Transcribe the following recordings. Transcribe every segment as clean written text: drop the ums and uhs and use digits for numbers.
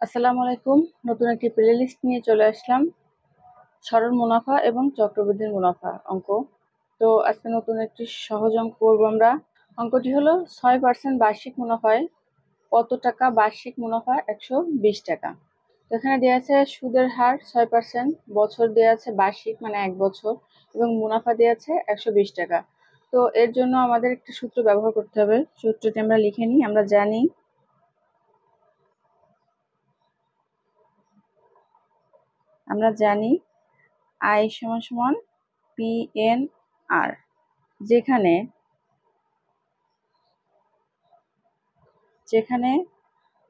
আসসালামু আলাইকুম। নতুন একটি প্লেলিস্ট নিয়ে চলে আসলাম, সরল মুনাফা এবং চক্রবৃদ্ধির মুনাফা অঙ্ক। তো আজকে নতুন একটি সহজ অঙ্ক করবো আমরা। অঙ্কটি হলো 6% বার্ষিক মুনাফায় কত টাকা? বার্ষিক মুনাফা 120 টাকা। তো এখানে দেওয়া আছে সুদের হার 6%, বছর দেওয়া আছে বার্ষিক মানে 1 বছর, এবং মুনাফা দেওয়া আছে 120 টাকা। তো এর জন্য আমাদের একটি সূত্র ব্যবহার করতে হবে। সূত্রটি আমরা লিখে নিই। আমরা জানি আই সমান সমান PNR, যেখানে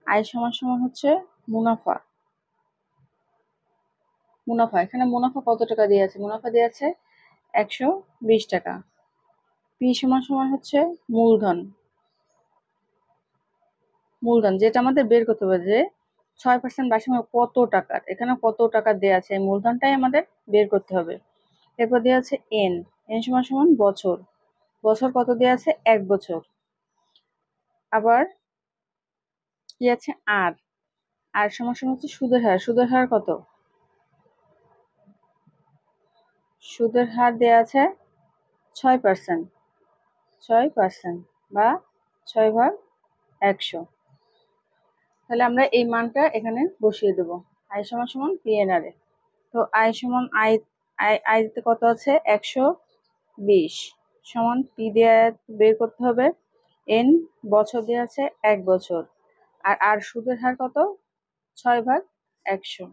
আই সমান সমান হচ্ছে মুনাফা। এখানে মুনাফা কত টাকা দিয়ে আছে? মুনাফা দিয়ে আছে 120 টাকা। পি সমান সমান হচ্ছে মূলধন, যেটা আমাদের বের করতে হবে যে 6% বার্ষিক কত টাকার, এখানে কত টাকা দেওয়া আছে, এই মূলধনটাই আমাদের বের করতে হবে। এরপর দেওয়া আছে এন সমান সমান বছর, কত দেওয়া আছে? 1 বছর। আবার কি আছে? আর সমান সমান হচ্ছে সুদের হার। সুদের হার কত? সুদের হার দেওয়া আছে 6% বা 6/100। তাহলে আমরা এই মানটা এখানে বসিয়ে দেব আই সমান সমান PNR এ। তো আই সমান আই তে কত আছে? 120 সমান পি দেয়া বের করতে হবে। এন বছর দেওয়া আছে 1 বছর, আর সুদের হার কত? 6/100।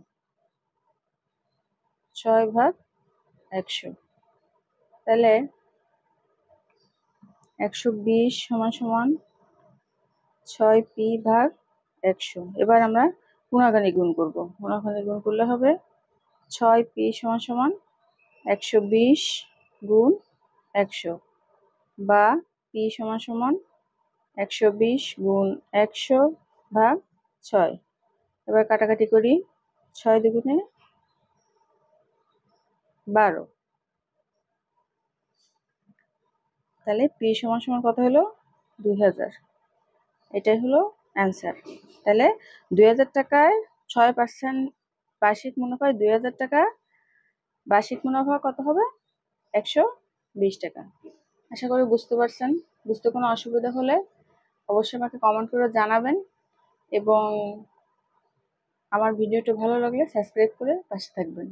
6/100, তাহলে 120 সমান সমান 6p/100। এবার আমরা গুণাকারে গুণ করব। গুণাকারে গুণ করলে হবে 6p সমান সমান 120 গুণ 100, বা p সমান সমান 120 গুণ 100/6। এবার কাটাকাটি করি। 6 দুগুণে 12, তাহলে p সমান সমান কত হলো? 2000। এটাই হলো অ্যান্সার। তাহলে 2000 টাকায় 6% বার্ষিক মুনাফায় 2000 টাকা, বার্ষিক মুনাফা কত হবে? 120 টাকা। আশা করি বুঝতে পারছেন। বুঝতে কোনো অসুবিধা হলে অবশ্যই আমাকে কমেন্ট করে জানাবেন, এবং আমার ভিডিওটা ভালো লাগলে সাবস্ক্রাইব করে পাশে থাকবেন।